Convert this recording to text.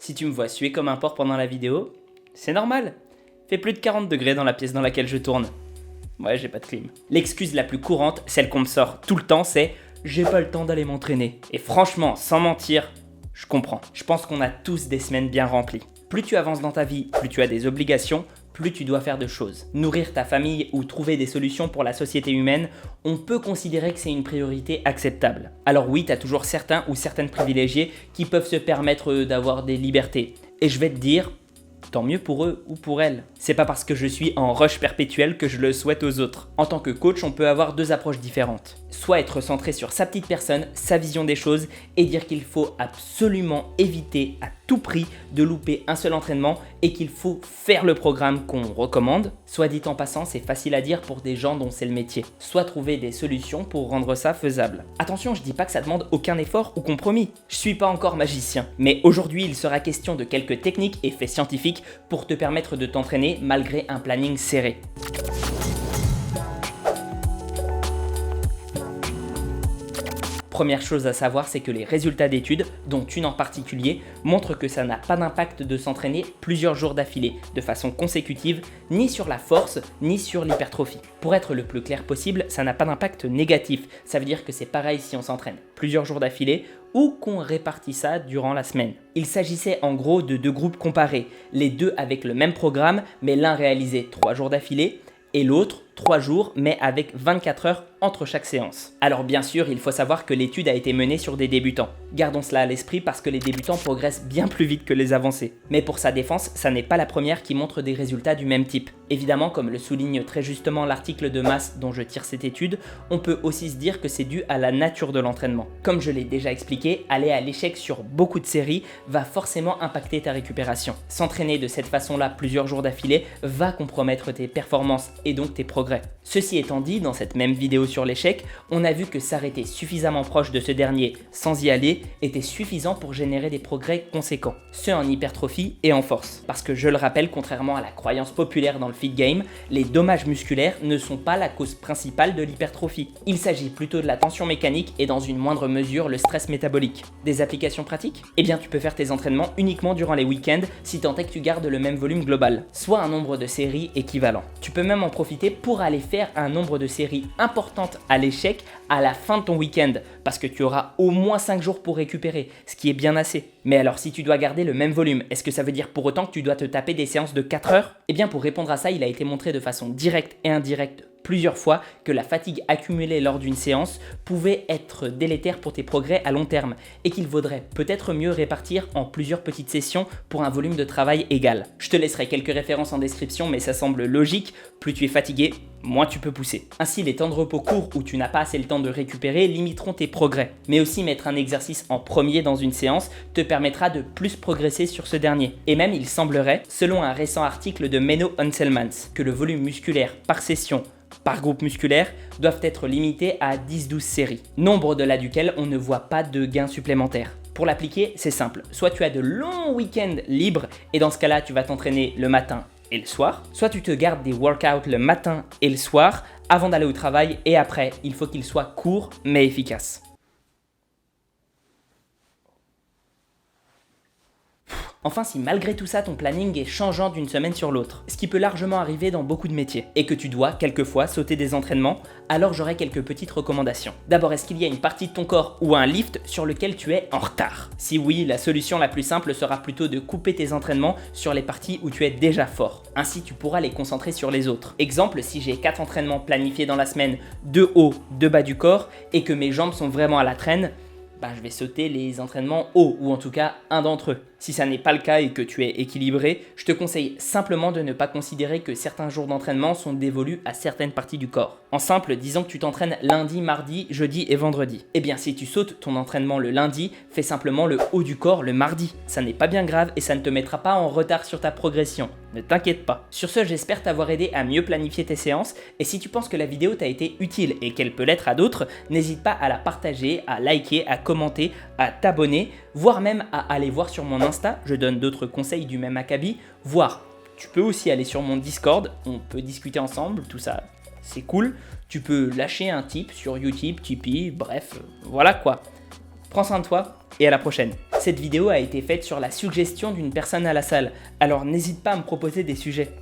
Si tu me vois suer comme un porc pendant la vidéo, c'est normal. Fait plus de 40 degrés dans la pièce dans laquelle je tourne. Ouais, j'ai pas de clim. L'excuse la plus courante, celle qu'on me sort tout le temps, c'est « j'ai pas le temps d'aller m'entraîner ». Et franchement, sans mentir, je comprends. Je pense qu'on a tous des semaines bien remplies. Plus tu avances dans ta vie, plus tu as des obligations, plus tu dois faire de choses. Nourrir ta famille ou trouver des solutions pour la société humaine, on peut considérer que c'est une priorité acceptable. Alors oui, tu as toujours certains ou certaines privilégiés qui peuvent se permettre d'avoir des libertés. Et je vais te dire, tant mieux pour eux ou pour elles. C'est pas parce que je suis en rush perpétuel que je le souhaite aux autres. En tant que coach, on peut avoir deux approches différentes. Soit être centré sur sa petite personne, sa vision des choses et dire qu'il faut absolument éviter à tout prix de louper un seul entraînement et qu'il faut faire le programme qu'on recommande. Soit dit en passant, c'est facile à dire pour des gens dont c'est le métier. Soit trouver des solutions pour rendre ça faisable. Attention, je dis pas que ça demande aucun effort ou compromis. Je suis pas encore magicien, mais aujourd'hui il sera question de quelques techniques et faits scientifiques pour te permettre de t'entraîner malgré un planning serré. Première chose à savoir, c'est que les résultats d'études, dont une en particulier, montrent que ça n'a pas d'impact de s'entraîner plusieurs jours d'affilée, de façon consécutive, ni sur la force, ni sur l'hypertrophie. Pour être le plus clair possible, ça n'a pas d'impact négatif, ça veut dire que c'est pareil si on s'entraîne plusieurs jours d'affilée ou qu'on répartit ça durant la semaine. Il s'agissait en gros de deux groupes comparés, les deux avec le même programme, mais l'un réalisé 3 jours d'affilée, et l'autre 3 jours mais avec 24 heures entre chaque séance. Alors bien sûr, il faut savoir que l'étude a été menée sur des débutants. Gardons cela à l'esprit parce que les débutants progressent bien plus vite que les avancés. Mais pour sa défense, ça n'est pas la première qui montre des résultats du même type. Évidemment, comme le souligne très justement l'article de Mass dont je tire cette étude, on peut aussi se dire que c'est dû à la nature de l'entraînement. Comme je l'ai déjà expliqué, aller à l'échec sur beaucoup de séries va forcément impacter ta récupération. S'entraîner de cette façon-là plusieurs jours d'affilée va compromettre tes performances et donc tes progrès. Ceci étant dit, dans cette même vidéo sur l'échec, on a vu que s'arrêter suffisamment proche de ce dernier sans y aller était suffisant pour générer des progrès conséquents, ce en hypertrophie et en force. Parce que je le rappelle, contrairement à la croyance populaire dans le fit game, les dommages musculaires ne sont pas la cause principale de l'hypertrophie. Il s'agit plutôt de la tension mécanique et dans une moindre mesure le stress métabolique. Des applications pratiques? Eh bien tu peux faire tes entraînements uniquement durant les week-ends si tant est que tu gardes le même volume global, soit un nombre de séries équivalent. Tu peux même en profiter pour aller faire un nombre de séries importantes à l'échec à la fin de ton week-end parce que tu auras au moins 5 jours pour récupérer, ce qui est bien assez. Mais alors si tu dois garder le même volume, est-ce que ça veut dire pour autant que tu dois te taper des séances de 4 heures? Eh bien pour répondre à ça, il a été montré de façon directe et indirecte plusieurs fois que la fatigue accumulée lors d'une séance pouvait être délétère pour tes progrès à long terme et qu'il vaudrait peut-être mieux répartir en plusieurs petites sessions pour un volume de travail égal. Je te laisserai quelques références en description mais ça semble logique, plus tu es fatigué, moins tu peux pousser. Ainsi les temps de repos courts où tu n'as pas assez le temps de récupérer limiteront tes progrès. Mais aussi mettre un exercice en premier dans une séance te permettra de plus progresser sur ce dernier. Et même il semblerait, selon un récent article de Menno Henselmans, que le volume musculaire par session par groupe musculaire doivent être limités à 10-12 séries, nombre au-delà duquel on ne voit pas de gains supplémentaires. Pour l'appliquer, c'est simple, soit tu as de longs week-ends libres et dans ce cas-là tu vas t'entraîner le matin et le soir, soit tu te gardes des workouts le matin et le soir avant d'aller au travail et après, il faut qu'ils soient courts mais efficaces. Enfin, si malgré tout ça, ton planning est changeant d'une semaine sur l'autre, ce qui peut largement arriver dans beaucoup de métiers, et que tu dois, quelquefois, sauter des entraînements, alors j'aurai quelques petites recommandations. D'abord, est-ce qu'il y a une partie de ton corps ou un lift sur lequel tu es en retard? Si oui, la solution la plus simple sera plutôt de couper tes entraînements sur les parties où tu es déjà fort. Ainsi, tu pourras les concentrer sur les autres. Exemple, si j'ai 4 entraînements planifiés dans la semaine, 2 haut, 2 bas du corps, et que mes jambes sont vraiment à la traîne, je vais sauter les entraînements hauts, ou en tout cas un d'entre eux. Si ça n'est pas le cas et que tu es équilibré, je te conseille simplement de ne pas considérer que certains jours d'entraînement sont dévolus à certaines parties du corps. En simple, disons que tu t'entraînes lundi, mardi, jeudi et vendredi. Eh bien si tu sautes ton entraînement le lundi, fais simplement le haut du corps le mardi. Ça n'est pas bien grave et ça ne te mettra pas en retard sur ta progression. Ne t'inquiète pas. Sur ce, j'espère t'avoir aidé à mieux planifier tes séances et si tu penses que la vidéo t'a été utile et qu'elle peut l'être à d'autres, n'hésite pas à la partager, à liker, à commenter, à t'abonner, voire même à aller voir sur mon Insta, je donne d'autres conseils du même acabit, voire tu peux aussi aller sur mon Discord, on peut discuter ensemble, tout ça c'est cool, tu peux lâcher un tip sur Utip, Tipeee, bref, voilà quoi. Prends soin de toi et à la prochaine. Cette vidéo a été faite sur la suggestion d'une personne à la salle, alors n'hésite pas à me proposer des sujets.